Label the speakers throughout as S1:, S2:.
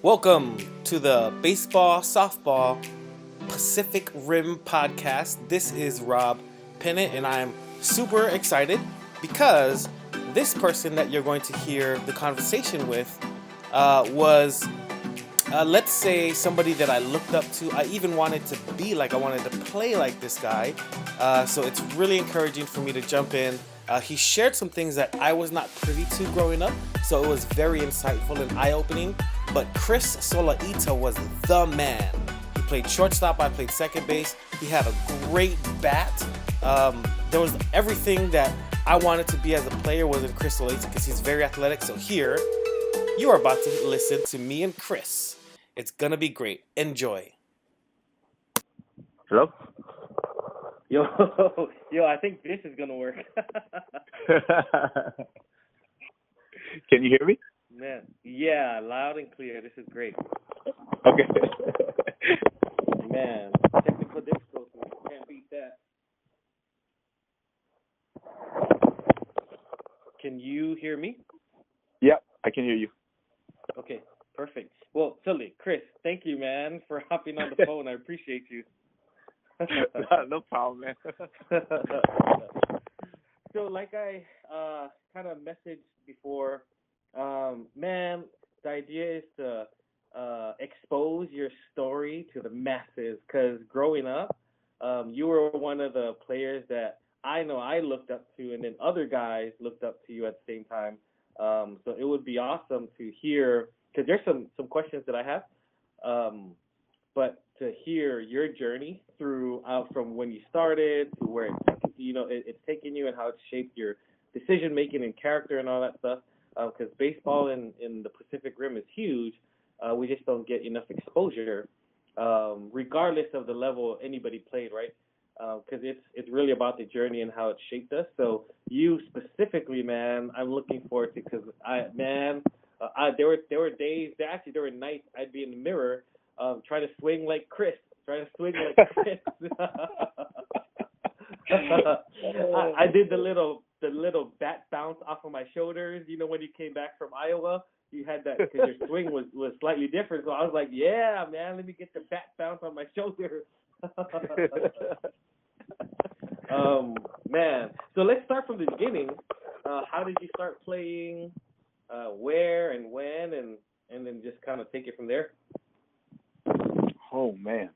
S1: Welcome to the Baseball Softball Pacific Rim podcast. This is Rob Pennant, and I'm super excited because this person that you're going to hear the conversation with was, let's say, somebody that I looked up to. I even wanted to be like, I wanted to play like this guy. So it's really encouraging for me to jump in. He shared some things that I was not privy to growing up, so it was very insightful and eye-opening. But Chris Solaita was the man. He played shortstop, I played second base. He had a great bat. There was everything that I wanted to be as a player was in Chris Solaita because he's very athletic. So here, you are about to listen to me and Chris. It's gonna be great. Enjoy.
S2: Hello?
S3: Yo, I think this is gonna work.
S2: Can you hear me?
S3: Man, yeah, loud and clear. This is great.
S2: Okay.
S3: Man, technical difficulties. Can't beat that. Can you hear me?
S2: Yep, I can hear you.
S3: Okay, perfect. Well, Sully, Chris, thank you, man, for hopping on the phone. I appreciate you.
S2: No problem, man.
S3: So, like I kind of messaged before, man, the idea is to expose your story to the masses. Because growing up, you were one of the players that I know I looked up to, and then other guys looked up to you at the same time. So it would be awesome to hear, because there's some questions that I have, but to hear your journey from when you started to where it's taken you and how it's shaped your decision making and character and all that stuff. Because baseball in the Pacific Rim is huge. We just don't get enough exposure, regardless of the level anybody played, right? Because it's really about the journey and how it shaped us. So you specifically, man, I'm looking forward to, because there were days, there were nights I'd be in the mirror trying to swing like Chris. I did the little bat bounce off of my shoulders. You know, when you came back from Iowa, you had that because your swing was slightly different. So I was like, yeah, man, let me get the bat bounce on my shoulder. Man. So let's start from the beginning. How did you start playing? Where and when, and then just kind of take it from there.
S2: Oh, man.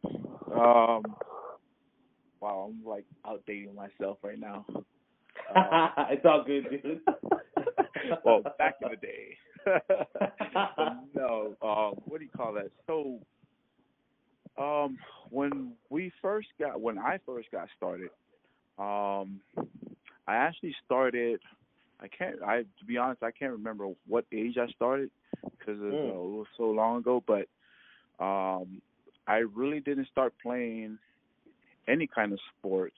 S2: Wow, I'm like outdating myself right now.
S3: It's all good, dude.
S2: Well, back in the day. No, what do you call that? So, when I first got started, I actually started. To be honest, I can't remember what age I started because it was so long ago. But I really didn't start playing any kind of sports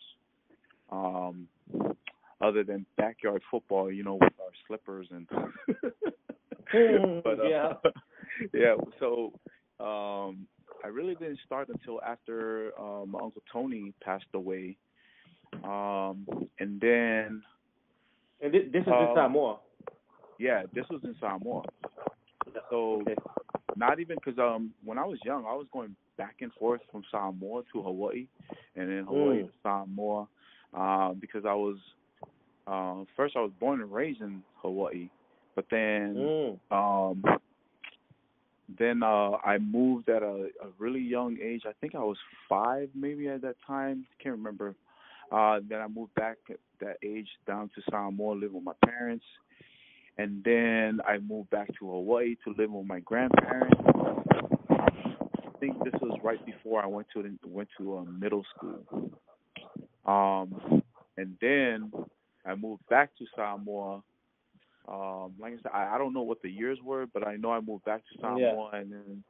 S2: other than backyard football, with our slippers and but yeah, so I really didn't start until after my Uncle Tony passed away, and then
S3: this was in Samoa.
S2: Yeah, this was in Samoa. So
S3: okay.
S2: Not even because when I was young, I was going back and forth from Samoa to Hawaii, and then Hawaii to Samoa, because I was first I was born and raised in Hawaii, but then I moved at a really young age. I think I was 5 maybe at that time. Can't remember. Then I moved back at that age down to Samoa, live with my parents. And then I moved back to Hawaii to live with my grandparents. I think this was right before I went to middle school. And then I moved back to Samoa. Like I said, I don't know what the years were, but I know I moved back to Samoa, and then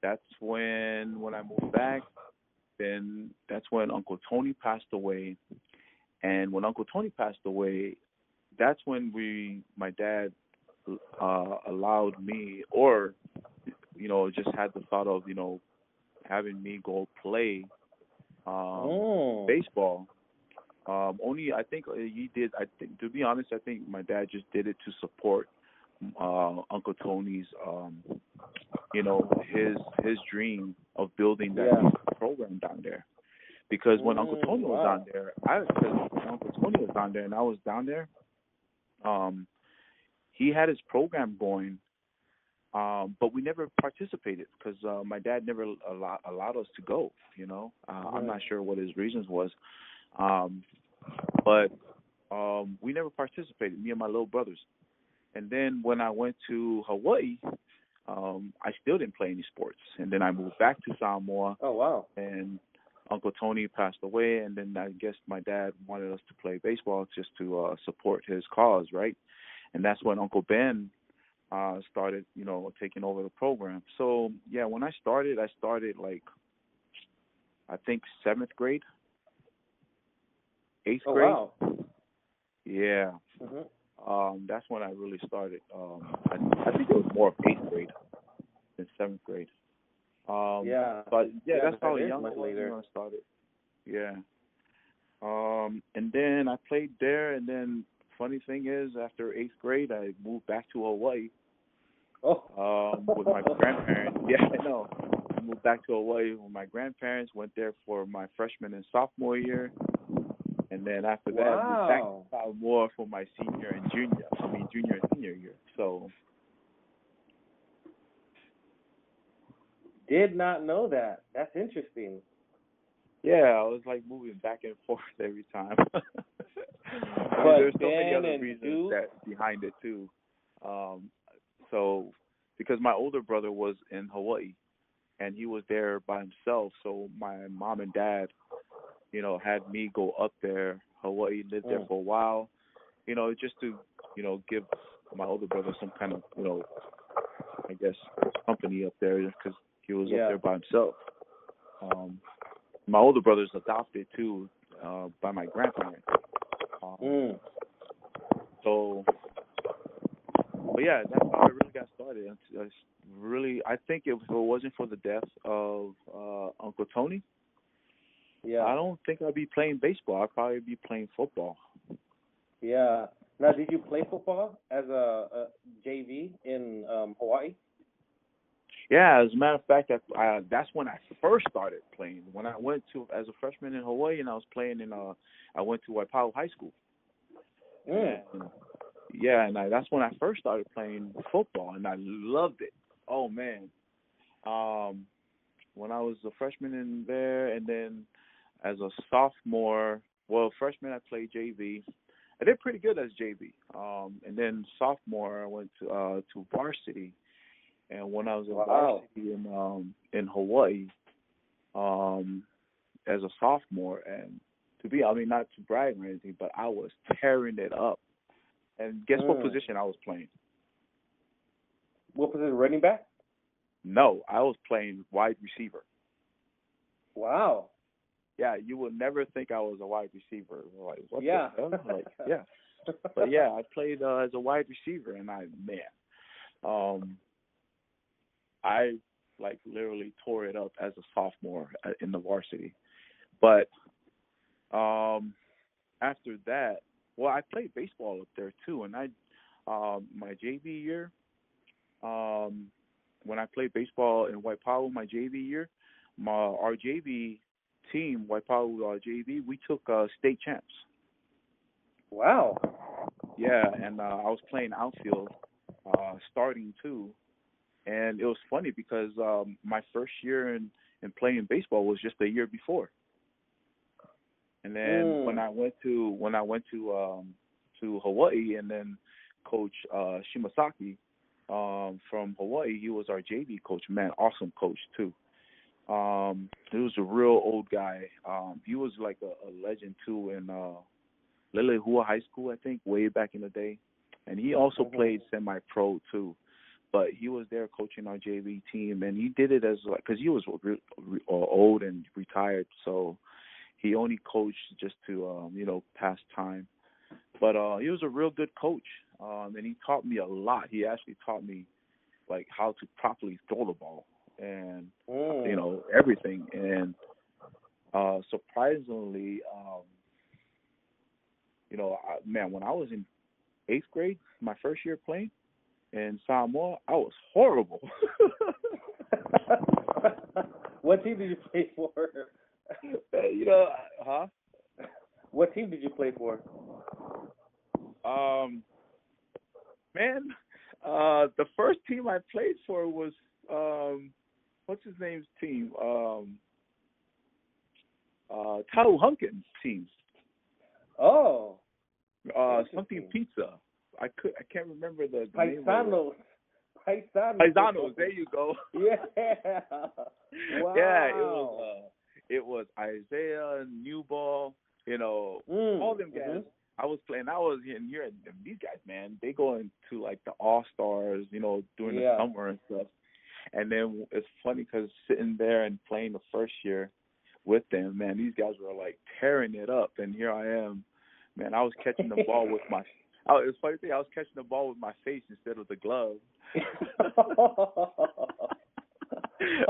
S2: that's when I moved back. Then that's when Uncle Tony passed away, and when Uncle Tony passed away, that's when my dad allowed me, or just had the thought of having me go play baseball. Only I think he did. I think, to be honest, I think my dad just did it to support Uncle Tony's his dream of building that program down there. Because when Uncle Tony was down there, Uncle Tony was down there and I was down there, he had his program going, but we never participated because my dad never allowed us to go. I'm not sure what his reasons was, but we never participated, me and my little brothers. And then when I went to Hawaii, I still didn't play any sports. And then I moved back to Samoa.
S3: Oh, wow.
S2: And Uncle Tony passed away, and then I guess my dad wanted us to play baseball just to support his cause, right? And that's when Uncle Ben started, taking over the program. So, yeah, when I started like, I think 7th grade, 8th grade.
S3: Oh, wow.
S2: Yeah. Mm-hmm. That's when I really started. I think it was more of 8th grade than 7th grade. But that's how young I was when I started. Yeah. And then I played there, and then funny thing is, after 8th grade, I moved back to Hawaii. With my grandparents. Yeah, I know. I moved back to Hawaii with my grandparents. Went there for my freshman and sophomore year, and then after that, I moved back to Samoa for my junior and senior year. So.
S3: Did not know that. That's interesting.
S2: Yeah, I was like moving back and forth every time.
S3: But
S2: there's so many other reasons behind it too. So because my older brother was in Hawaii and he was there by himself, so my mom and dad, had me go up there, Hawaii, lived there for a while, just to, give my older brother some kind of, I guess, company up there because he was up there by himself. My older brother's adopted too, by my grandparents. So, but yeah, that's how I really got started. I think if it wasn't for the death of Uncle Tony, I don't think I'd be playing baseball. I'd probably be playing football.
S3: Yeah. Now, did you play football as a JV in Hawaii?
S2: Yeah, as a matter of fact, that's when I first started playing. When I went to as a freshman in Hawaii, and I was playing I went to Waipahu High School. And that's when I first started playing football, and I loved it. Oh man, when I was a freshman in there, and then as a sophomore, freshman I played JV. I did pretty good as JV. And then sophomore I went to varsity. And when I was in varsity in Hawaii, as a sophomore, and not to brag or anything, but I was tearing it up. And guess what position I was playing?
S3: What position, running back?
S2: No, I was playing wide receiver.
S3: Wow.
S2: Yeah, you would never think I was a wide receiver. Like, what the hell? Like, yeah. But yeah, I played as a wide receiver, and I like literally tore it up as a sophomore in the varsity. But after that, I played baseball up there too, and my JV year, when I played baseball in Waipahu my JV year, our JV team, Waipahu JV, we took state champs.
S3: Wow.
S2: Yeah, and I was playing outfield, starting too. And it was funny because my first year in playing baseball was just a year before. And then when I went to Hawaii, and then Coach Shimasaki from Hawaii, he was our JV coach. Man, awesome coach too. He was a real old guy. He was like a legend too in Lilehua High School, I think, way back in the day. And he also played semi-pro too. But he was there coaching our JV team, and he did it because he was old and retired, so he only coached just to pass time. But he was a real good coach, and he taught me a lot. He actually taught me like how to properly throw the ball and everything. And surprisingly, when I was in 8th grade, my first year playing in Samoa, I was horrible.
S3: What team did you play for?
S2: You know, huh?
S3: What team did you play for?
S2: Man, the first team I played for was what's his name's team? Tau Hunkin's team.
S3: Oh.
S2: Something pizza. I can't remember the name of it.
S3: Paisanos.
S2: There you go.
S3: Yeah. Wow.
S2: Yeah, it was Isaiah, Newball, you know, all them guys. I was playing. I was in here, and these guys, man, they go into like the All-Stars, you know, during the summer and stuff. And then it's funny because sitting there and playing the first year with them, man, these guys were like tearing it up, and here I am, man. I was catching the ball with my. It's funny thing. I was catching the ball with my face instead of the glove.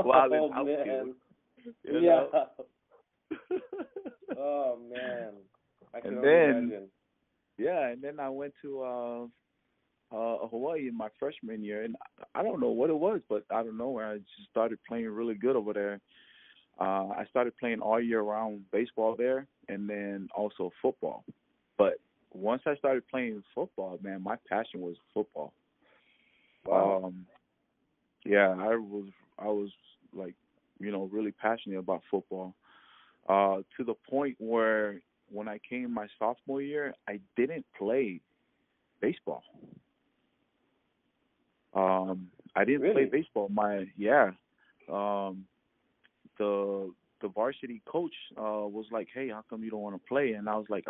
S2: While in outfield, you know?
S3: Oh man, I can
S2: only
S3: imagine.
S2: Yeah, and then I went to Hawaii in my freshman year, and I don't know what it was, but out of nowhere, I just started playing really good over there. I started playing all year round baseball there, and then also football. But once I started playing football, man, my passion was football.
S3: Wow.
S2: Yeah, I was like, you know, really passionate about football. To the point where when I came my sophomore year, I didn't play baseball. I didn't play baseball. The varsity coach was like, "Hey, how come you don't want to play?" And I was like,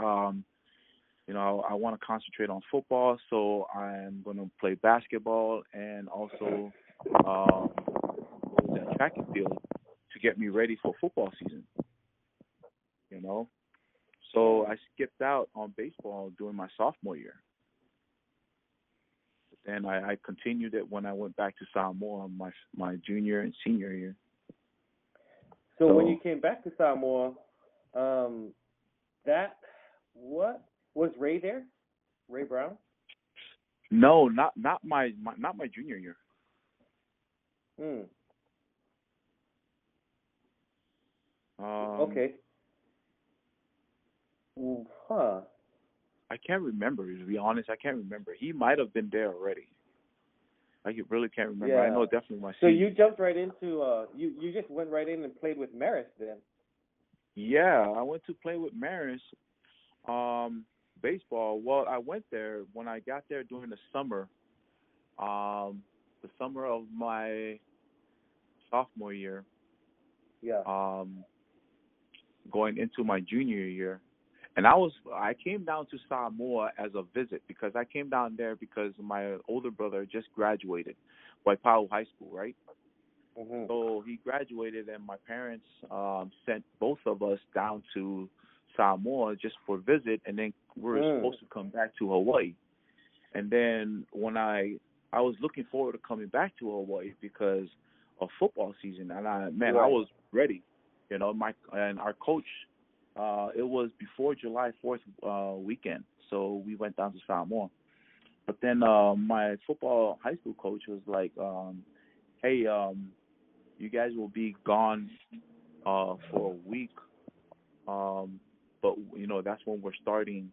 S2: you know, I want to concentrate on football, so I'm going to play basketball and also track and field to get me ready for football season. You know, so I skipped out on baseball during my sophomore year. And I continued it when I went back to Samoa my junior and senior year.
S3: So when you came back to Samoa, was Ray there? Ray Brown?
S2: No, not my junior year.
S3: Okay. Huh.
S2: I can't remember, to be honest. I can't remember. He might have been there already. I really can't remember.
S3: Yeah.
S2: I know definitely my
S3: So
S2: senior.
S3: you jumped right into you just went right in and played with Maris then.
S2: Yeah, I went to play with Maris baseball. Well, I went there when I got there during the summer. The summer of my sophomore year.
S3: Yeah.
S2: Going into my junior year. And I came down to Samoa as a visit because I came down there because my older brother just graduated Waipahu High School, right?
S3: Mm-hmm.
S2: So he graduated, and my parents sent both of us down to Samoa just for a visit, and then we were supposed to come back to Hawaii. And then when I was looking forward to coming back to Hawaii because of football season, and I was ready. You know, our coach. It was before July 4th weekend, so we went down to Samoa. But then my football high school coach was like, "Hey, you guys will be gone for a week, but you know that's when we're starting.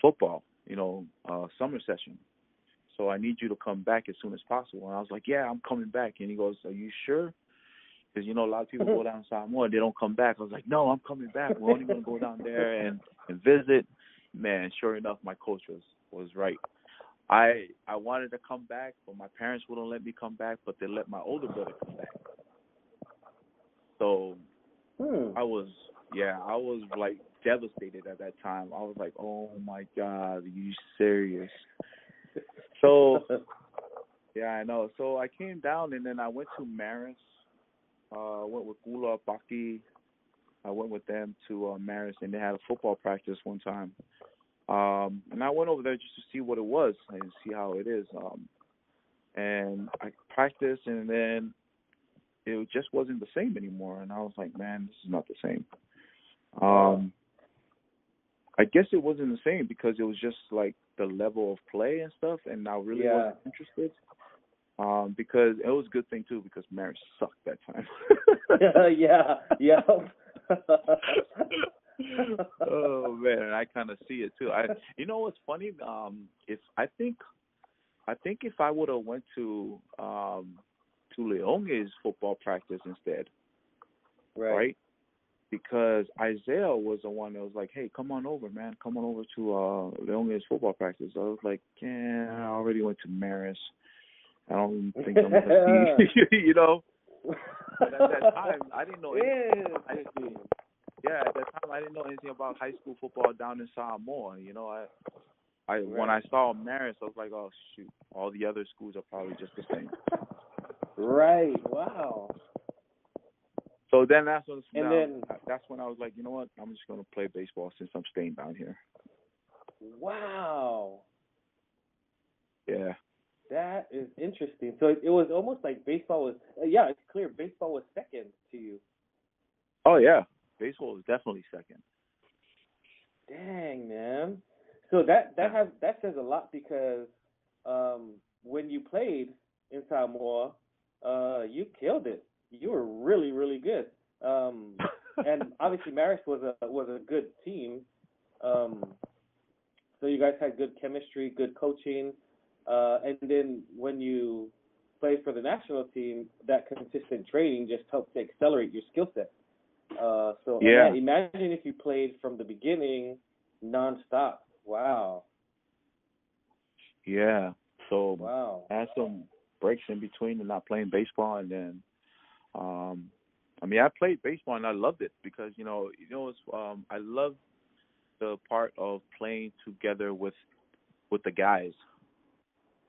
S2: Football. You know, summer session. So I need you to come back as soon as possible." And I was like, "Yeah, I'm coming back." And he goes, "Are you sure?" Because, you know, a lot of people go down to Samoa, they don't come back. I was like, "No, I'm coming back. We're only going to go down there and visit." Man, sure enough, my coach was right. I wanted to come back, but my parents wouldn't let me come back, but they let my older brother come back. So I was like devastated at that time. I was like, "Oh my God, are you serious?" So, yeah, I know. So I came down, and then I went to Maris. Went with Gula Baki. I went with them to Maris, and they had a football practice one time. And I went over there just to see what it was and see how it is. And I practiced, and then it just wasn't the same anymore. And I was like, "Man, this is not the same." I guess it wasn't the same because it was just like the level of play and stuff, and I really wasn't interested. because it was a good thing too because Marist sucked that time.
S3: yeah.
S2: Oh man, I kind of see it too. You know what's funny? If I think if I would have went to Leonge's football practice instead, right? Because Isaiah was the one that was like, "Hey, come on over, man. Come on over to Leonge's football practice." I was like, "Yeah, I already went to Marist. I don't think I'm gonna see." You know. But at that time, I didn't know anything. At that time, I didn't know anything about high school football down in Samoa. You know, when I saw Marist, I was like, "Oh shoot! All the other schools are probably just the same."
S3: Right. Wow.
S2: So then that's when I was like, you know what? I'm just gonna play baseball since I'm staying down here.
S3: Wow.
S2: Yeah.
S3: That is interesting. So it was almost like baseball was. It's clear baseball was second to you.
S2: Oh yeah, baseball was definitely second.
S3: Dang, man. So that says a lot because when you played in Samoa, you killed it. You were really, really good. And obviously Marist was a good team. So you guys had good chemistry, good coaching, and then when you played for the national team, that consistent training just helped to accelerate your skill set. Imagine if you played from the beginning, nonstop. Wow.
S2: Yeah. So I had some breaks in between and not playing baseball, and then, I played baseball and I loved it because I love the part of playing together with the guys.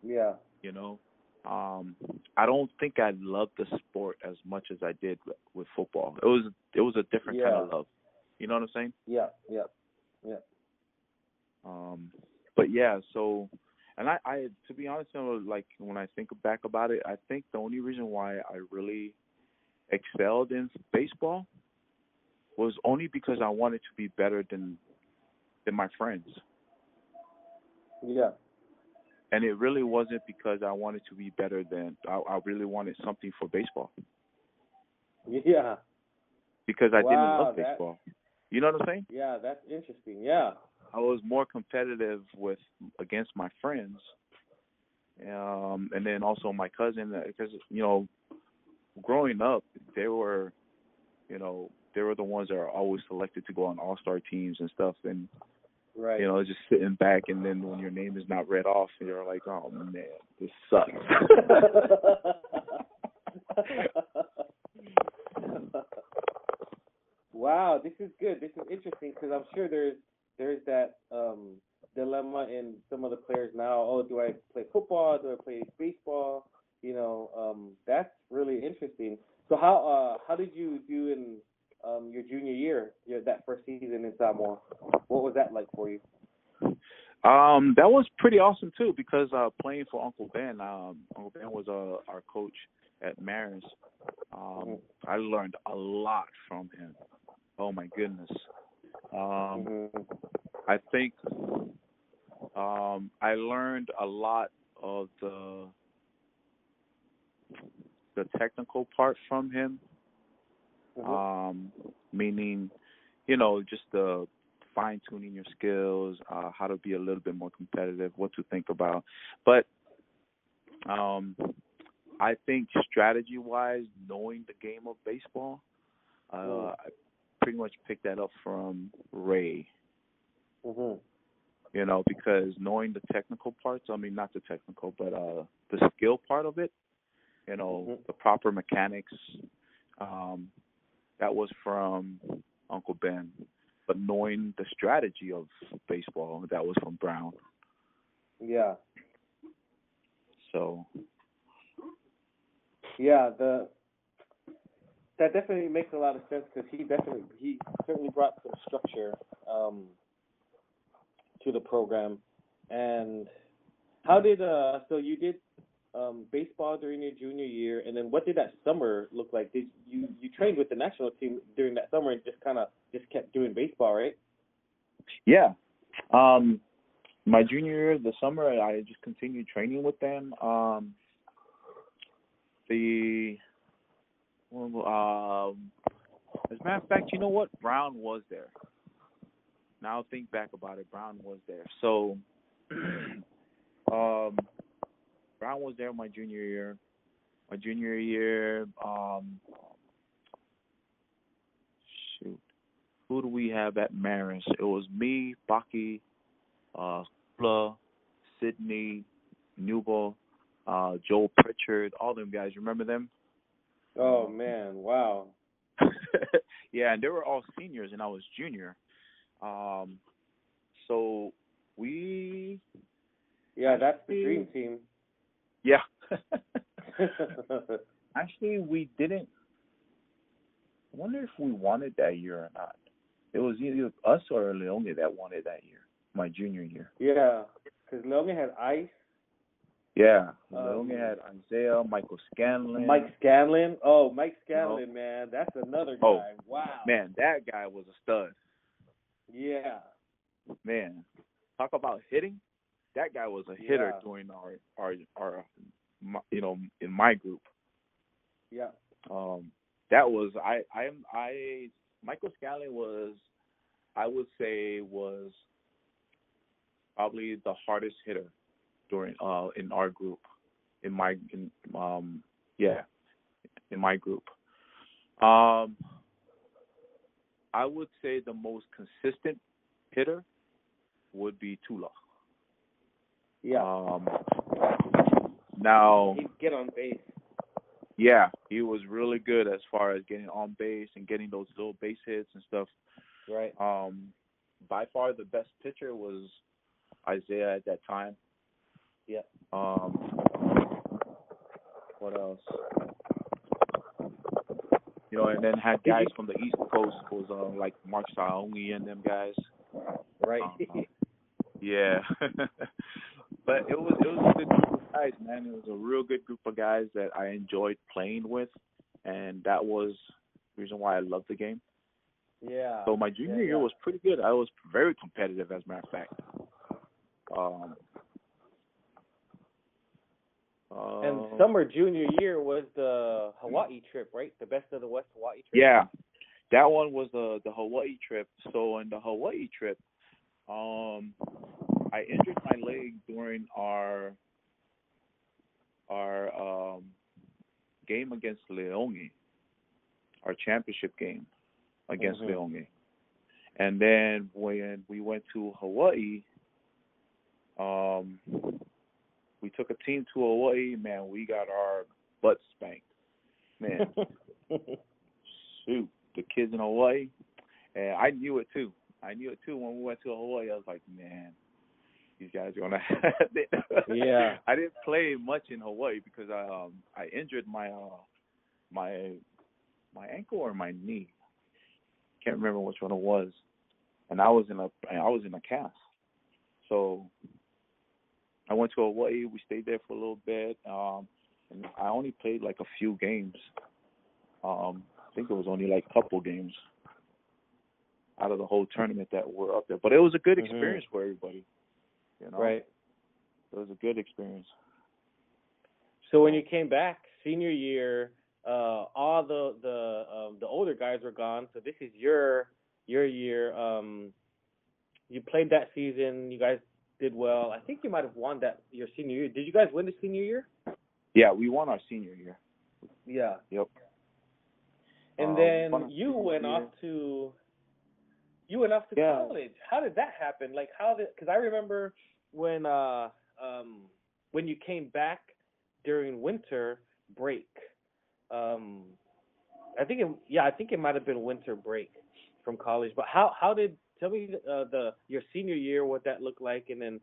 S3: Yeah.
S2: You know, I don't think I loved the sport as much as I did with football. It was a different kind of love. You know what I'm saying?
S3: Yeah.
S2: But yeah, so, and I to be honest, like when I think back about it, I think the only reason why I really excelled in baseball was only because I wanted to be better than my friends.
S3: Yeah.
S2: And it really wasn't because I wanted to be better than I really wanted something for baseball.
S3: Yeah.
S2: Because I didn't love baseball. You know what I'm saying?
S3: Yeah, that's interesting. Yeah.
S2: I was more competitive against my friends, and then also my cousin, because growing up, they were the ones that are always selected to go on all-star teams and stuff, and just sitting back, and then when your name is not read off, you're like, oh man, this sucks.
S3: Wow, this is good. This is interesting because I'm sure there's that dilemma in some of the players now. Oh, do I play football? Do I play baseball? That's really interesting. So how did you do in your junior year, that first season in Samoa? What was that like for you?
S2: That was pretty awesome too because playing for Uncle Ben was our coach at Marist. I learned a lot from him. Oh my goodness. I think I learned a lot of the technical part from him. Meaning, just the fine-tuning your skills, how to be a little bit more competitive, what to think about. But I think strategy-wise, knowing the game of baseball, I pretty much picked that up from Ray. Because knowing the technical parts, not the technical, but the skill part of it, the proper mechanics, that was from Uncle Ben. But knowing the strategy of baseball, that was from Brown.
S3: Yeah.
S2: So.
S3: Yeah, that definitely makes a lot of sense because he certainly brought some structure to the program. And how did so you did baseball during your junior year, and then what did that summer look like? Did you trained with the national team during that summer and just kept doing baseball, right?
S2: Yeah. My junior year, the summer, I just continued training with them. The as a matter of fact, you know what? Brown was there. Now think back about it. Brown was there. So, Brown was there my junior year. My junior year, shoot, who do we have at Maris? It was me, Baki, Kula, Sydney, Newbo, Joel Pritchard, all them guys. Remember them?
S3: Oh man, wow.
S2: Yeah, and they were all seniors, and I was junior. So we.
S3: Yeah, that's the dream team.
S2: Yeah. Actually, we didn't. I wonder if we won it that year or not. It was either us or Leone that won it that year, my junior year.
S3: Yeah, because Leone had Ice.
S2: Yeah, Leone had Isaiah, Michael Scanlon.
S3: Mike Scanlon. Oh, Mike Scanlon, man. That's another guy.
S2: Oh,
S3: wow.
S2: Man, that guy was a stud.
S3: Yeah.
S2: Man, talk about hitting. That guy was a hitter during our in my group.
S3: Yeah.
S2: That was Michael Scanlon was, I would say, was probably the hardest hitter during in our group, in my group. I would say the most consistent hitter would be Tula.
S3: Yeah.
S2: Now
S3: he'd get on base.
S2: Yeah, he was really good as far as getting on base and getting those little base hits and stuff.
S3: Right.
S2: By far the best pitcher was Isaiah at that time.
S3: Yeah.
S2: What else? And then had guys from the East Coast, was like Mark Saongi and them guys.
S3: Right.
S2: Yeah. But it was a good group of guys, man. It was a real good group of guys that I enjoyed playing with, and that was the reason why I loved the game.
S3: Yeah.
S2: So my junior year was pretty good. I was very competitive, as a matter of fact.
S3: And summer junior year was the Hawaii trip, right? The Best of the West Hawaii trip?
S2: Yeah. That one was the Hawaii trip. So in the Hawaii trip, I injured my leg during our game against Leone, our championship game against Leone. And then when we went to Hawaii, we took a team to Hawaii. Man, we got our butts spanked. Man, shoot, the kids in Hawaii, and I knew it too. When we went to Hawaii. I was like, man, these guys are gonna have it.
S3: Yeah.
S2: I didn't play much in Hawaii because I injured my ankle or my knee. Can't remember which one it was. And I was in a cast. So I went to Hawaii. We stayed there for a little bit. And I only played like a few games. I think it was only like a couple games out of the whole tournament that were up there. But it was a good experience for everybody.
S3: Right.
S2: It was a good experience.
S3: So when you came back senior year, all the older guys were gone. So this is your year. You played that season. You guys did well. I think you might have won your senior year. Did you guys win the senior year?
S2: Yeah, we won our senior year.
S3: Yeah.
S2: Yep.
S3: And then you went off to college. How did that happen? Like because I remember when you came back during winter break. I think it might have been winter break from college. But tell me your senior year, what that looked like, and then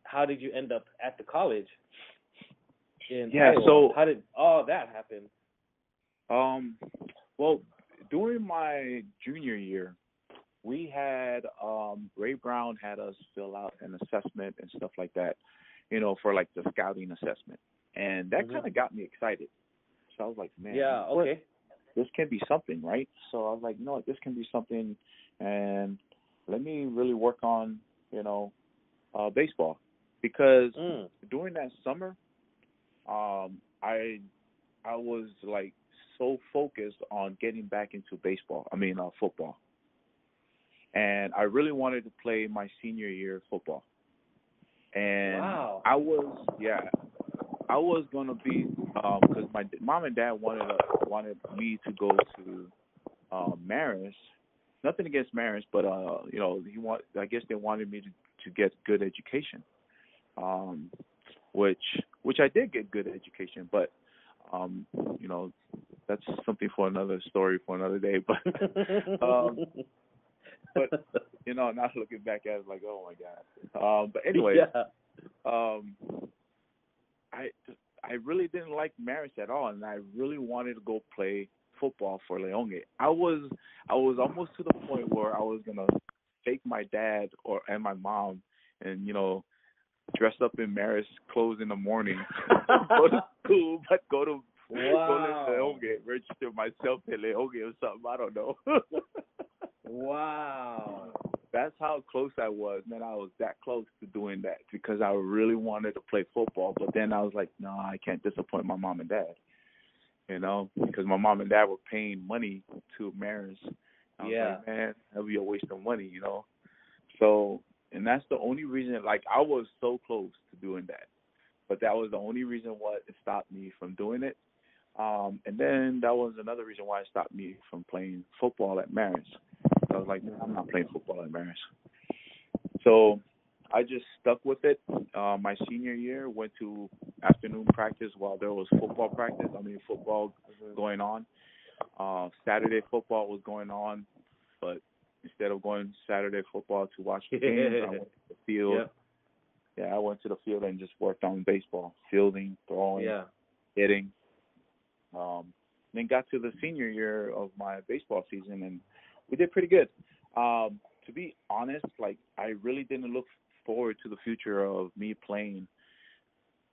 S3: how did you end up at the college in Iowa?
S2: So
S3: how did all that happen?
S2: Well, during my junior year, we had Ray Brown had us fill out an assessment and stuff like that, for like the scouting assessment, and that kind of got me excited. So I was like, man, this can be something, right? So I was like, no, this can be something, and let me really work on, baseball, because during that summer, I was like so focused on getting back into football. And I really wanted to play my senior year football. And
S3: wow.
S2: I was gonna be because my mom and dad wanted me to go to Marist. Nothing against Marist, but I guess they wanted me to get good education. Which I did get good education, but that's something for another story for another day. But but not looking back at it like, oh my God. But anyway,
S3: yeah.
S2: I really didn't like Marist at all, and I really wanted to go play football for Leone. I was almost to the point where I was gonna take my dad and my mom and dress up in Marist clothes in the morning, go to school, but go to Leone, register myself to Leone or something. I don't know.
S3: Wow.
S2: That's how close I was. Man, I was that close to doing that because I really wanted to play football. But then I was like, no, I can't disappoint my mom and dad, because my mom and dad were paying money to Marist. I was like, man, that would be a waste of money, So, and that's the only reason, like, I was so close to doing that. But that was the only reason why it stopped me from doing it. And then that was another reason why it stopped me from playing football at Marist. I was like, no, I'm not playing football at Marist. So I just stuck with it. My senior year, went to afternoon practice while there was football going on. Saturday football was going on, but instead of going Saturday football to watch the games, I went to the field.
S3: Yep.
S2: Yeah, I went to the field and just worked on baseball, fielding, throwing, hitting. Then got to the senior year of my baseball season, and we did pretty good. To be honest, like, I really didn't look forward to the future of me playing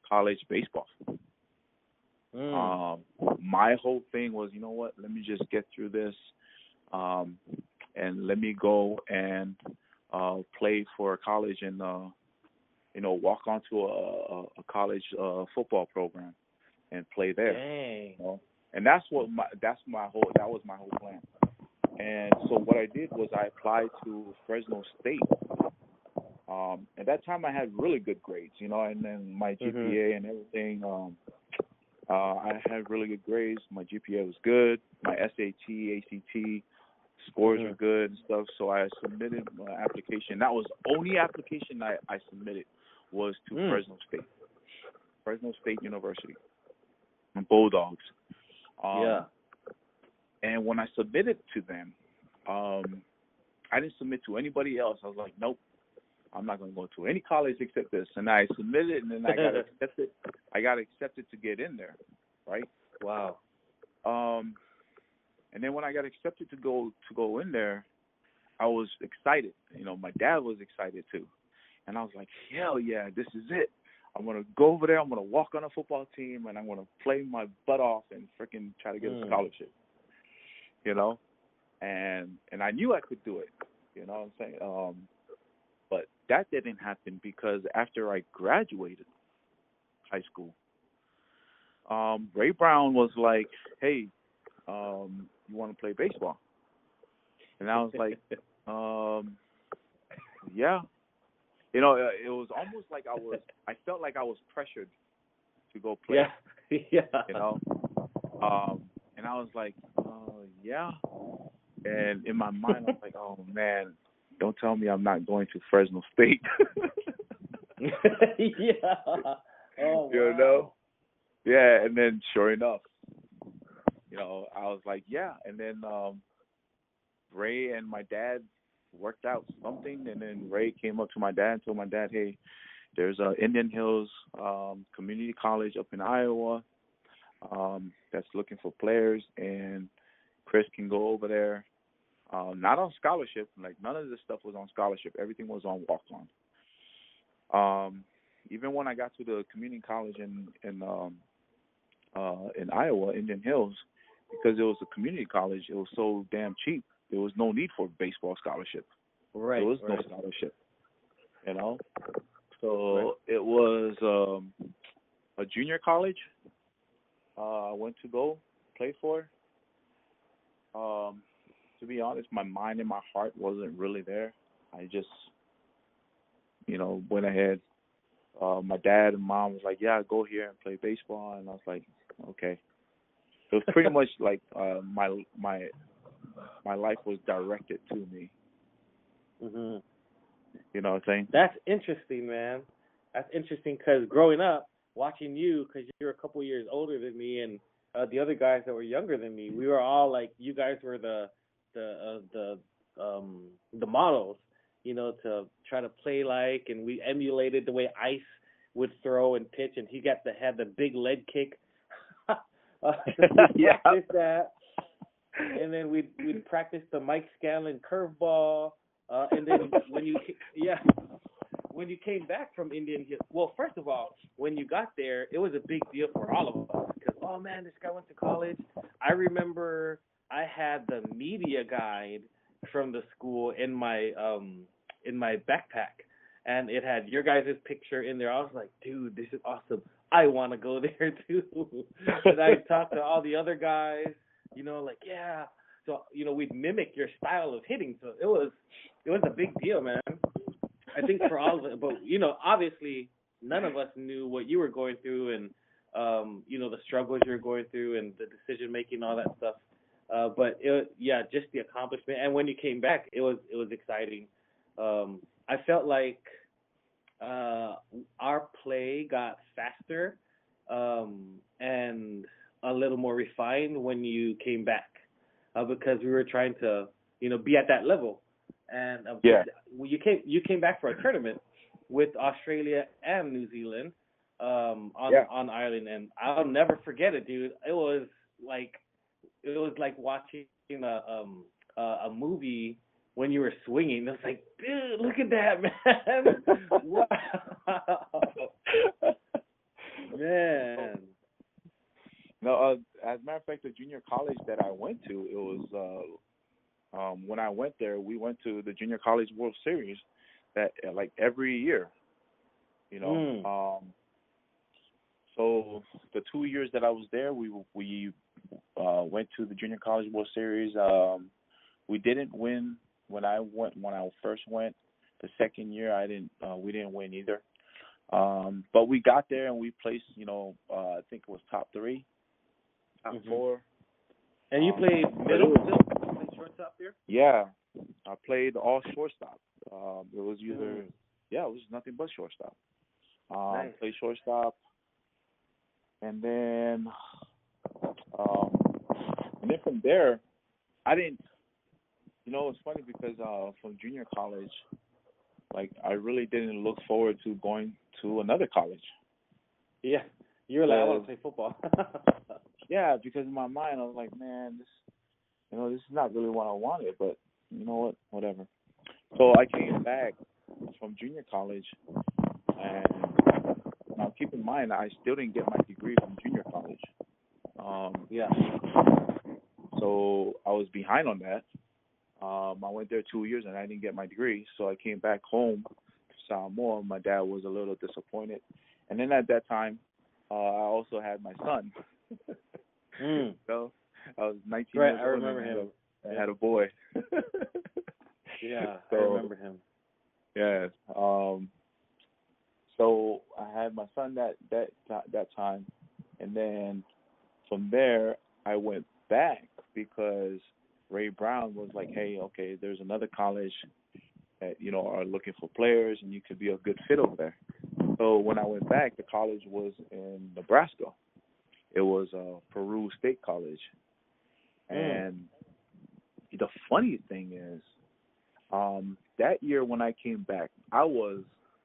S2: college baseball. My whole thing was, you know what, let me just get through this, and let me go and play for a college and walk onto a college football program and play there.
S3: Dang.
S2: And that was my whole plan. And so what I did was I applied to Fresno State. At that time I had really good grades, and then my GPA and everything. I had really good grades. My GPA was good. My SAT, ACT scores were good and stuff. So I submitted my application. That was the only application I submitted was to Fresno State University, Bulldogs. And when I submitted to them, I didn't submit to anybody else. I was like, nope, I'm not going to go to any college except this. And I submitted, and then I got accepted. I got accepted to get in there, right?
S3: Wow.
S2: And then when I got accepted to go in there, I was excited. My dad was excited too. And I was like, hell yeah, this is it. I'm going to go over there. I'm going to walk on a football team, and I'm going to play my butt off and freaking try to get a scholarship, And I knew I could do it, you know what I'm saying? But that didn't happen because after I graduated high school, Ray Brown was like, hey, you want to play baseball? And I was like, yeah. It was almost like I felt like I was pressured to go play.
S3: Yeah.
S2: And I was like, yeah. And in my mind, I was like, oh, man, don't tell me I'm not going to Fresno State.
S3: Yeah. Oh, wow.
S2: Yeah, and then sure enough, I was like, yeah. And then Ray and my dad worked out something, and then Ray came up to my dad and told my dad, hey, there's Indian Hills Community College up in Iowa that's looking for players, and Chris can go over there. Not on scholarship. Like, none of this stuff was on scholarship. Everything was on walk-on. Even when I got to the community college in Iowa, Indian Hills, because it was a community college, it was so damn cheap. There was no need for baseball scholarship.
S3: Right.
S2: There was no scholarship, So it was a junior college. I went to go play for. To be honest, my mind and my heart wasn't really there. I just, went ahead. My dad and mom was like, "Yeah, go here and play baseball," and I was like, "Okay." It was pretty much like my life was directed to me.
S3: Mhm.
S2: You know what I'm saying?
S3: That's interesting, man. That's interesting because growing up, watching you, because you're a couple years older than me, and the other guys that were younger than me, we were all like, you guys were the models, to try to play like, and we emulated the way Ice would throw and pitch, and he had the big leg kick. We practiced that, and then we'd practice the Mike Scanlon curveball, and then when you came back from Indian Hill, well, first of all, when you got there, it was a big deal for all of us because, oh man, this guy went to college. I remember I had the media guide from the school in my backpack, and it had your guys' picture in there. I was like, dude, this is awesome. I want to go there too. And I talked to all the other guys, like, yeah. So, we'd mimic your style of hitting. So it was a big deal, man. I think for all of it, but obviously none of us knew what you were going through and the struggles you were going through and the decision making, all that stuff. But just the accomplishment. And when you came back, it was exciting. I felt like our play got faster and a little more refined when you came back because we were trying to be at that level. And you came back for a tournament with Australia and New Zealand on Ireland, and I'll never forget it, dude. It was like watching a movie when you were swinging. It's like, dude, look at that, man! Wow, man.
S2: No, as a matter of fact, the junior college that I went to, it was. When I went there, we went to the Junior College World Series that like every year, So the 2 years that I was there, we went to the Junior College World Series. We didn't win when I first went. The second year, we didn't win either. But we got there and we placed, I think it was top 3, top 4.
S3: And you played middle still? Shortstop there?
S2: Yeah, I played all shortstop. It was either, it was nothing but shortstop.
S3: Nice.
S2: Played shortstop, and then from there, I didn't. It's funny because from junior college, like I really didn't look forward to going to another college.
S3: Yeah, you were like, I want to play football.
S2: Yeah, because in my mind I was like, man, this is not really what I wanted, but you know what, whatever. So I came back from junior college, and now keep in mind, I still didn't get my degree from junior college. So I was behind on that. I went there 2 years, and I didn't get my degree, so I came back home to Samoa. My dad was a little disappointed. And then at that time, I also had my son. So I was 19 years old.
S3: I remember him.
S2: I had a boy.
S3: Yeah,
S2: so,
S3: I remember him.
S2: Yeah. So I had my son that time, and then from there I went back because Ray Brown was like, hey, okay, there's another college that are looking for players, and you could be a good fit over there. So when I went back, the college was in Nebraska. It was Peru State College. And the funny thing is, that year when I came back, I was,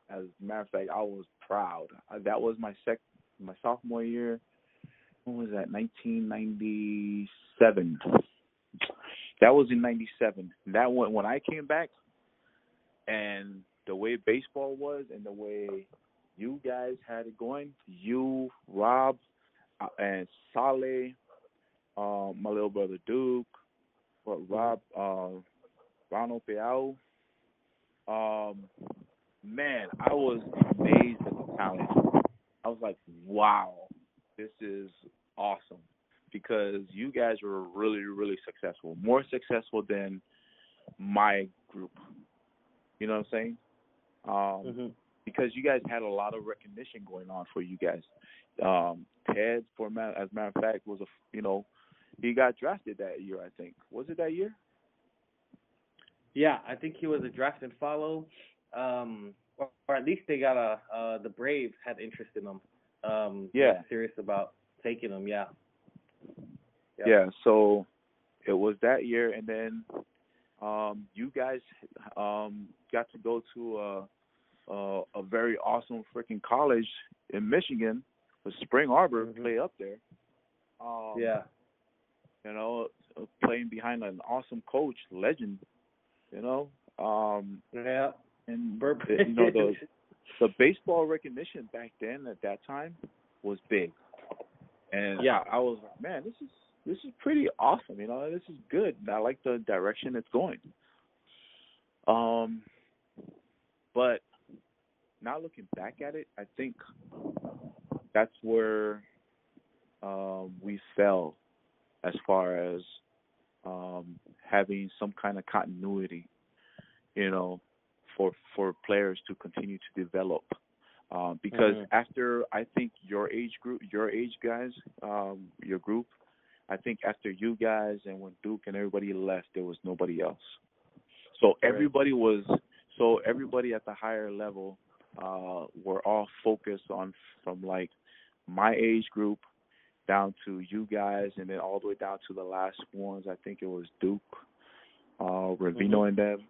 S2: as a matter of fact, I was proud. That was my sophomore year. When was that? 1997. That was in 97. That when I came back, and the way baseball was and the way you guys had it going, you, Rob, and Saleh, my little brother Duke, Rob, Ronald Peao. Man, I was amazed at the talent. I was like, wow, this is awesome, because you guys were really, really successful, more successful than my group. You know what I'm saying? Because you guys had a lot of recognition going on for you guys. Ted, as a matter of fact, was he got drafted that year. I think, was it that year?
S3: Yeah, I think he was a draft and follow, or at least they got the Braves had interest in him.
S2: Yeah,
S3: serious about taking him. Yeah. Yep.
S2: Yeah. So it was that year, and then you guys got to go to a very awesome freaking college in Michigan, the Spring Arbor, play up there.
S3: Yeah.
S2: You know, playing behind an awesome coach, legend. You know.
S3: Yeah.
S2: And the baseball recognition back then at that time was big, and I was like, man, this is pretty awesome. You know, this is good. I like the direction it's going. But now looking back at it, I think that's where we fell as far as having some kind of continuity, you know, for players to continue to develop. Because after, I think your age guys, your group, I think after you guys and when Duke and everybody left, there was nobody else. So everybody at the higher level were all focused on, from like my age group down to you guys, and then all the way down to the last ones. I think it was Duke, Ravino and them.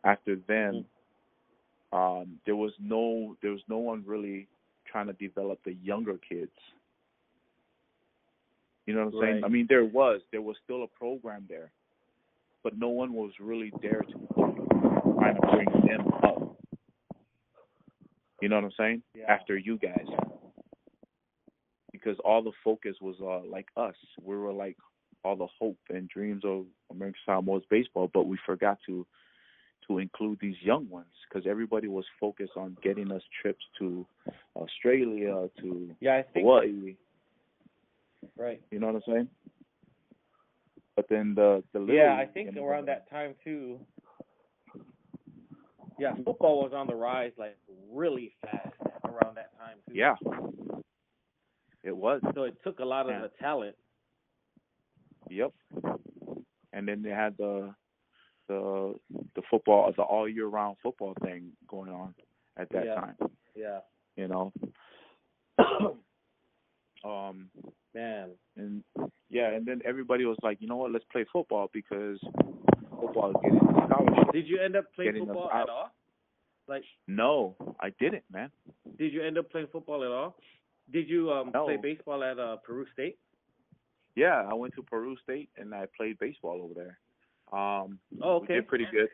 S2: After them, there was no one really trying to develop the younger kids. You know what I'm saying? I mean, there was still a program there, but no one was really there to trying to bring them up. You know what I'm saying? Yeah. After you guys, because all the focus was like us. We were like all the hope and dreams of American Samoa's baseball, but we forgot to include these young ones, because everybody was focused on getting us trips to Australia, to Hawaii.
S3: Right.
S2: You know what I'm saying? But then the
S3: I think around that time too. Yeah, football was on the rise like really fast around that time too.
S2: Yeah. It was.
S3: So it took a lot of the talent.
S2: Yep. And then they had the football, the all year round football thing going on at that time.
S3: Yeah.
S2: You know.
S3: Man.
S2: And and then everybody was like, you know what, let's play football, because football is getting scholarships.
S3: Did you end up playing football at all? Like,
S2: no, I didn't, man.
S3: Did you end up playing football at all? Did you play baseball at Peru State?
S2: Yeah, I went to Peru State and I played baseball over there. We did pretty good.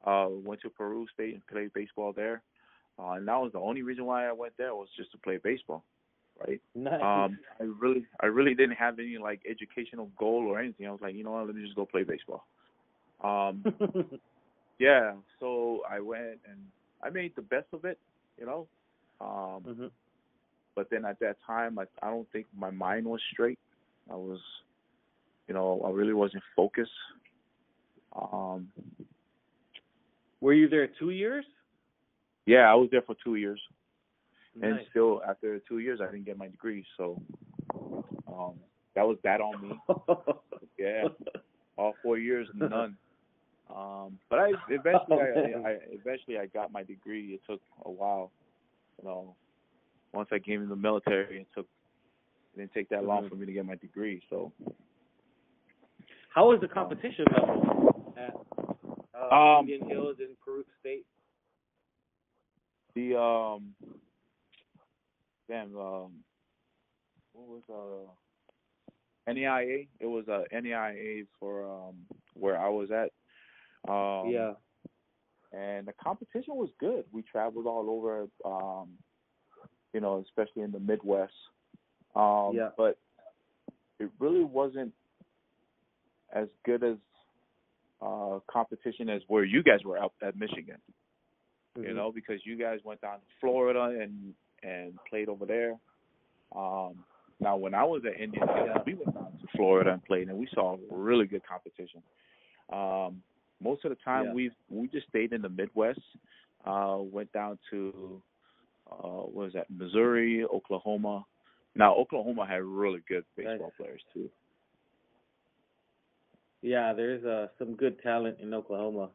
S2: Went to Peru State and played baseball there. And that was the only reason why I went there, was just to play baseball, right?
S3: Nice.
S2: I really didn't have any like educational goal or anything. I was like, you know what, let me just go play baseball. Yeah, so I went and I made the best of it, you know. But then at that time, I don't think my mind was straight. I was, you know, I really wasn't focused.
S3: Were you there 2 years?
S2: Yeah, I was there for 2 years.
S3: Nice.
S2: And still, after 2 years, I didn't get my degree. So that was bad on me. Yeah, all 4 years, none. But I eventually I got my degree. It took a while, you know. Once I came in the military, it didn't take that long for me to get my degree. So,
S3: how was the competition level at Indian Hills in Peru State?
S2: What was NEIA? It was NEIA for where I was at. And the competition was good. We traveled all over, you know, especially in the Midwest. But it really wasn't as good as competition as where you guys were out at Michigan. You know, because you guys went down to Florida and and played over there. Now, when I was at Indian Hills, we went down to Florida and played, and we saw really good competition. Most of the time, we just stayed in the Midwest. Went down to what was that? Missouri, Oklahoma. Now, Oklahoma had really good baseball players too.
S3: Yeah, there's some good talent in Oklahoma.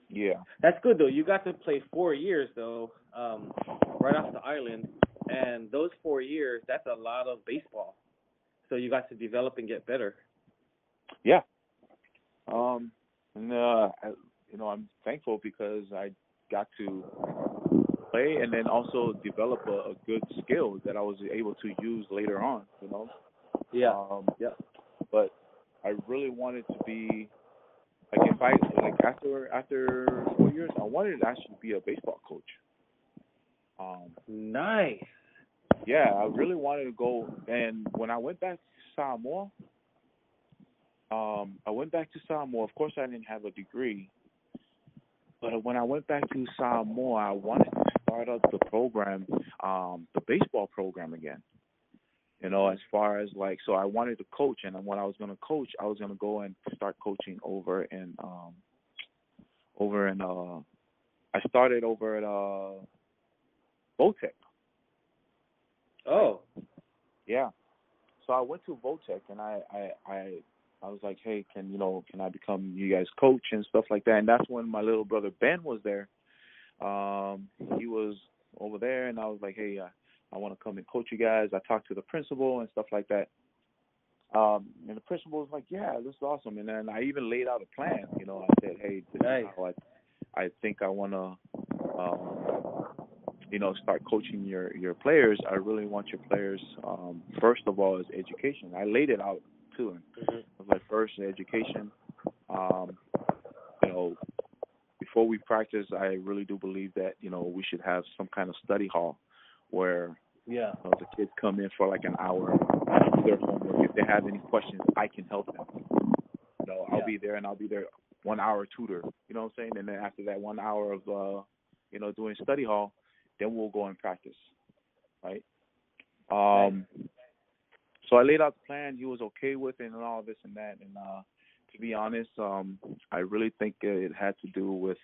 S2: Yeah.
S3: That's good, though. You got to play 4 years, though, right off the island. And those 4 years, that's a lot of baseball. So you got to develop and get better.
S2: Yeah. I'm thankful because I got to play and then also develop a good skill that I was able to use later on,
S3: Yeah.
S2: But I really wanted to be after 4 years, I wanted to actually be a baseball coach.
S3: Nice.
S2: Yeah, I really wanted to go. And when I went back to Samoa, of course, I didn't have a degree. But when I went back to Samoa, I wanted to start up the program, the baseball program again. As far as so I wanted to coach, and when I was going to coach, I was going to go and start coaching over in I started over at Votech.
S3: Oh.
S2: Yeah. So I went to Votech, and I was like, hey, can I become you guys' coach and stuff like that? And that's when my little brother Ben was there. He was over there, and I was like, hey, I want to come and coach you guys. I talked to the principal and stuff like that. And the principal was like, yeah, this is awesome. And then I even laid out a plan. I said, hey, this is how I think I want to, start coaching your players. I really want your players, first of all, is education. I laid it out to him.
S3: Mm-hmm.
S2: I was like, first, education. Before we practice, I really do believe that, we should have some kind of study hall where the kids come in for like an hour, do their homework. If they have any questions, I can help them. I'll be there, and I'll be there 1 hour tutor. You know what I'm saying? And then after that 1 hour of, doing study hall, then we'll go and practice, right? So I laid out the plan. He was okay with it and all this and that. And to be honest, I really think it had to do with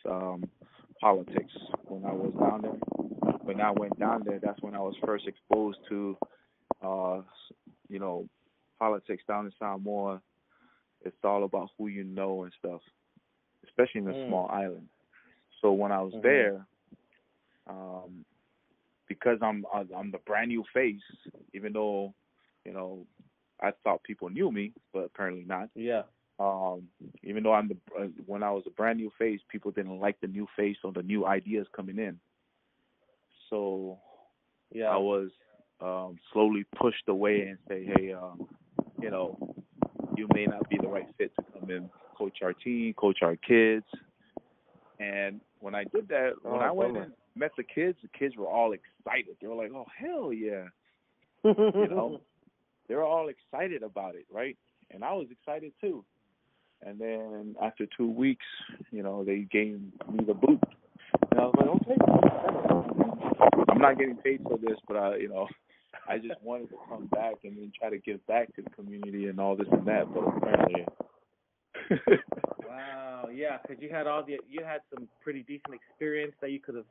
S2: politics when I was down there. When I went down there, that's when I was first exposed to, politics down in Samoa. It's all about who you know and stuff, especially in a small island. So when I was there, because I'm the brand new face, even though, I thought people knew me, but apparently not.
S3: Yeah.
S2: Even though when I was a brand new face, people didn't like the new face or the new ideas coming in. So I was slowly pushed away and say, hey, you may not be the right fit to come in, coach our team, coach our kids. And when I did that, when I went and met the kids were all excited. They were like, oh, hell yeah. They were all excited about it, right? And I was excited too. And then after 2 weeks, they gave me the boot. And I was like, okay. I'm not getting paid for this, but I just wanted to come back and then try to give back to the community and all this and that. But apparently,
S3: wow, yeah, because you had some pretty decent experience that you could have,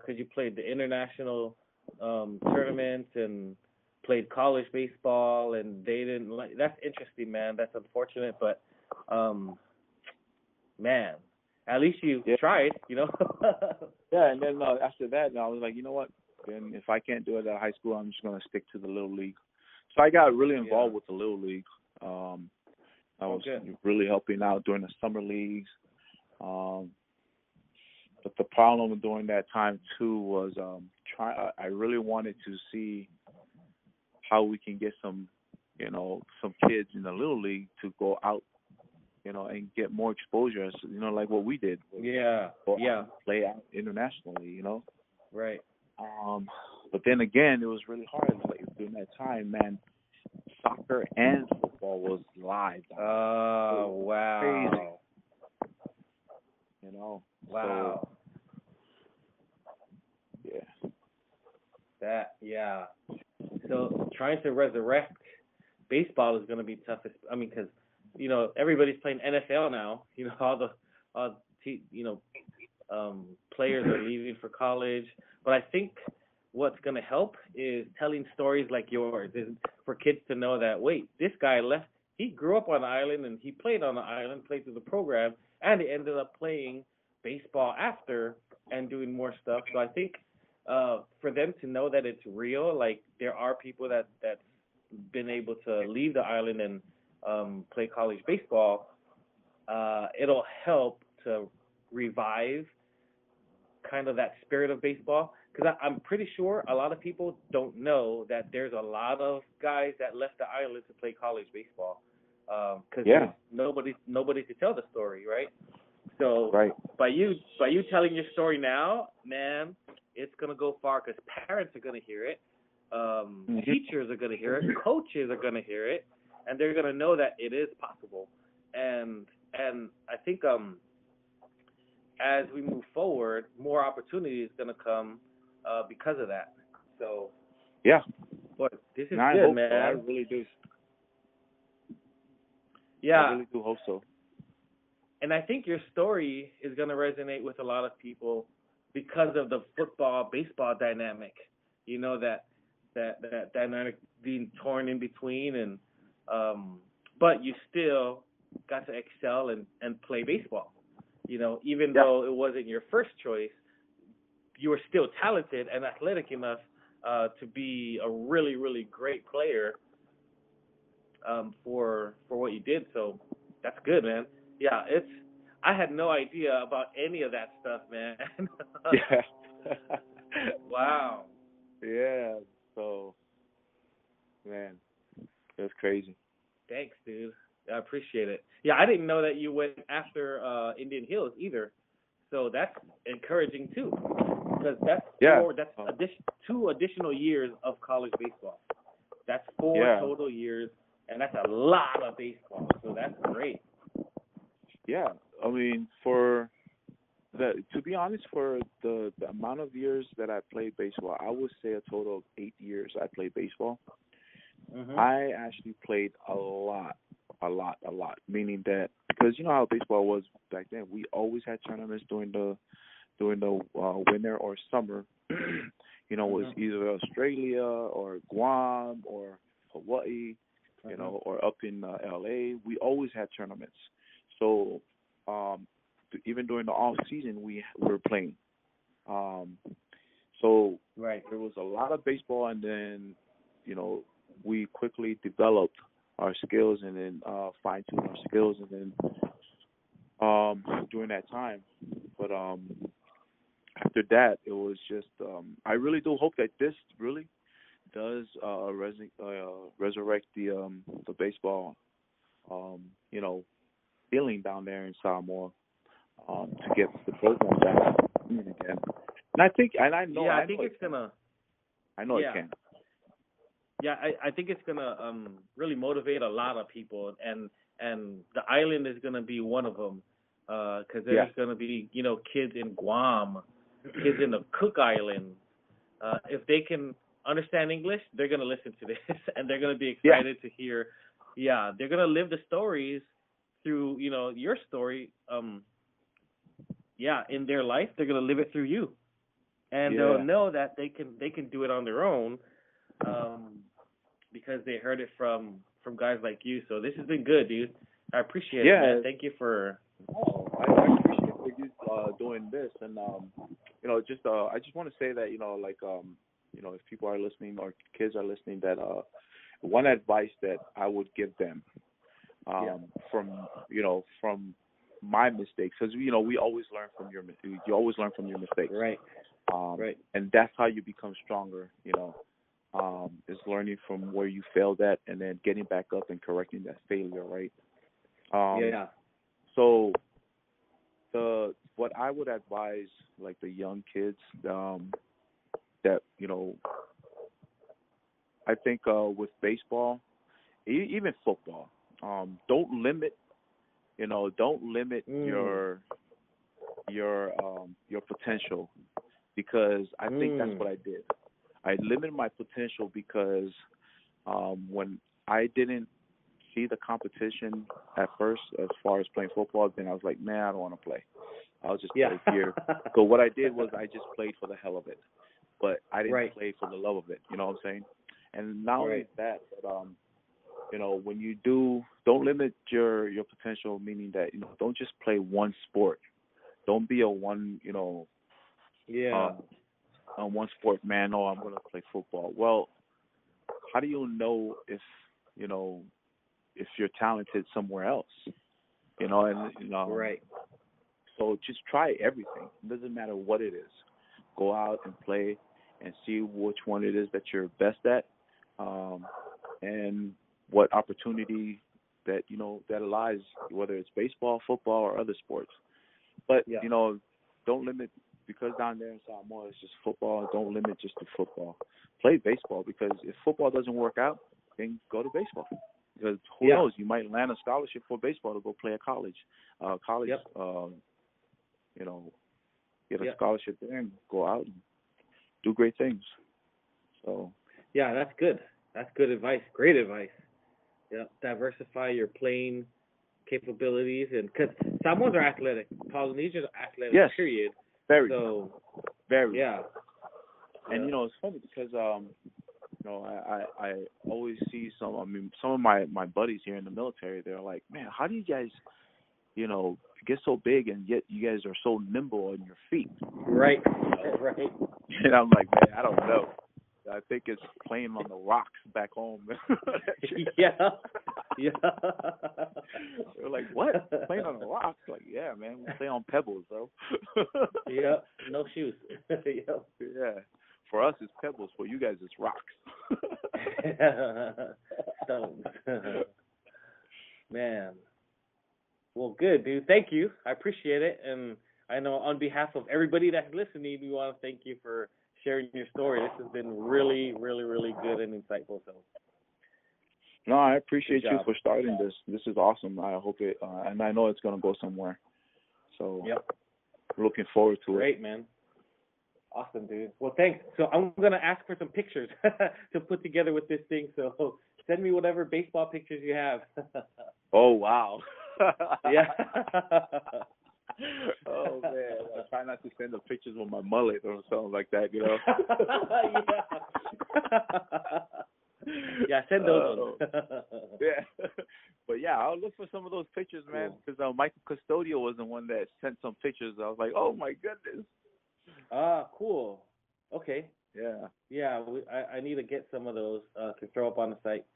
S3: because you played the international tournament and played college baseball, and they didn't like. That's interesting, man. That's unfortunate, but man, at least you tried,
S2: Yeah, and then after that, I was like, you know what? Then if I can't do it at high school, I'm just going to stick to the Little League. So I got really involved with the Little League. I was really helping out during the summer leagues. But the problem during that time, too, was I really wanted to see how we can get some kids in the Little League to go out, and get more exposure, like what we did. Play out internationally,
S3: Right.
S2: But then again, it was really hard. Like during that time, man, soccer and football was live.
S3: Oh, wow.
S2: Crazy.
S3: Wow.
S2: So, yeah.
S3: That, yeah. So trying to resurrect baseball is going to be tough. I mean, because everybody's playing NFL now. All players are leaving for college. But I think what's going to help is telling stories like yours, is for kids to know that, wait, this guy left. He grew up on the island and he played on the island, played through the program, and he ended up playing baseball after and doing more stuff. So I think for them to know that it's real, like there are people that's been able to leave the island and play college baseball, it'll help to revive kind of that spirit of baseball. Because I'm pretty sure a lot of people don't know that there's a lot of guys that left the island to play college baseball. Because there's nobody to tell the story, right? So by you telling your story now, man, it's gonna go far because parents are gonna hear it, teachers are gonna hear it, coaches are gonna hear it, and they're gonna know that it is possible. And I think as we move forward, more opportunity is gonna come because of that. So but this is good, man.
S2: So. I really do.
S3: Yeah,
S2: I really do hope so.
S3: And I think your story is going to resonate with a lot of people because of the football-baseball dynamic. That dynamic being torn in between, and but you still got to excel and play baseball. Even though it wasn't your first choice, you were still talented and athletic enough to be a really, really great player for what you did. So that's good, man. Yeah, I had no idea about any of that stuff, man.
S2: Yeah.
S3: Wow.
S2: Yeah. So, man, that's crazy.
S3: Thanks, dude. I appreciate it. Yeah, I didn't know that you went after Indian Hills either. So that's encouraging too, because that's 2 additional years of college baseball. That's 4 total years, and that's a lot of baseball. So that's great.
S2: Yeah, I mean, to be honest, for the amount of years that I played baseball, I would say a total of 8 years I played baseball. Mm-hmm. I actually played a lot, meaning that, because you know how baseball was back then, we always had tournaments during the winter or summer. It was either Australia or Guam or Hawaii, or up in LA. We always had tournaments. So even during the off season, we were playing. So there was a lot of baseball, and then we quickly developed our skills, and then fine-tuned our skills, and then during that time. But after that, it was just I really do hope that this really does resurrect the baseball, feeling down there in Samoa, to get the program back again. And I think it's gonna. I know it can.
S3: Yeah, I think it's gonna really motivate a lot of people, and the island is gonna be one of them, because there's gonna be kids in Guam, kids in the Cook Islands. If they can understand English, they're gonna listen to this, and they're gonna be excited to hear. Yeah, they're gonna live the stories through your story. In their life, they're gonna live it through you, and they'll know that they can do it on their own, because they heard it from guys like you. So this has been good, dude. I appreciate it, man. Thank you for.
S2: I appreciate you doing this, and I just want to say that if people are listening or kids are listening, that one advice that I would give them from my mistakes, because we always learn from you always learn from your mistakes,
S3: right?
S2: And that's how you become stronger. Is learning from where you failed at, and then getting back up and correcting that failure, right? So what I would advise, like the young kids, that I think with baseball, even football, don't limit your potential, because I think that's what I did. I limited my potential because when I didn't see the competition at first as far as playing football, then I was like, man, I don't want to play. I'll just play here. So what I did was I just played for the hell of it, but I didn't play for the love of it. You know what I'm saying? And not only that, but you know, when you don't limit your potential, meaning that, you know, don't just play one sport. Don't be a one, you know, one sport man. Oh, I'm going to play football. Well, how do you know if you're talented somewhere else? You know, and so just try everything. It doesn't matter what it is. Go out and play and see which one it is that you're best at, and what opportunity that, you know, that lies, whether it's baseball, football, or other sports. But, you know, don't limit, because down there in Samoa it's just football. Don't limit just to football. Play baseball, because if football doesn't work out, then go to baseball. Because who knows, you might land a scholarship for baseball to go play at college. You know, get a scholarship there and go out and do great things. So.
S3: Yeah, that's good. That's good advice. Great advice. Yeah, diversify your playing capabilities, and because Samoans are athletic, Polynesians are athletic. Period.
S2: Very.
S3: So.
S2: Very.
S3: Yeah.
S2: And you know, it's funny because you know, I always see some of my buddies here in the military. They're like, man, how do you guys, you know, get so big and yet you guys are so nimble on your feet?
S3: Right.
S2: And I'm like, man, I don't know. I think it's playing on the rocks back home.
S3: Yeah.
S2: They're like, what? Playing on the rocks? Like, yeah, man, we play on pebbles, bro.
S3: No shoes.
S2: Yeah. For us, it's pebbles. For you guys, it's rocks.
S3: Stones. Man. Well, good, dude. Thank you. I appreciate it. And I know on behalf of everybody that's listening, we want to thank you for sharing your story. This has been really, really, really good and insightful. So.
S2: No, I appreciate you for starting this. This is awesome. I hope it, and I know it's going to go somewhere. So, looking forward to it.
S3: Great, man. Awesome, dude. Well, thanks. So I'm going to ask for some pictures to put together with this thing. So send me whatever baseball pictures you have.
S2: Oh, wow.
S3: Yeah.
S2: Oh, man. I try not to send the pictures with my mullet or something like that, you know?
S3: Yeah, send those ones.
S2: Yeah. But, yeah, I'll look for some of those pictures, man, because Michael Custodio was the one that sent some pictures. I was like, oh, my goodness.
S3: Cool. Okay.
S2: Yeah.
S3: Yeah, I need to get some of those to throw up on the site.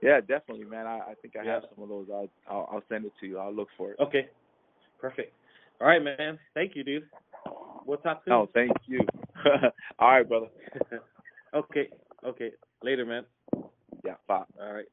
S2: Yeah, definitely, man. I think I have some of those. I'll send it to you. I'll look for it.
S3: Okay. Perfect. All right, man. Thank you, dude. We'll talk soon.
S2: Oh, thank you. All right, brother.
S3: Okay. Later, man.
S2: Yeah, bye.
S3: All right.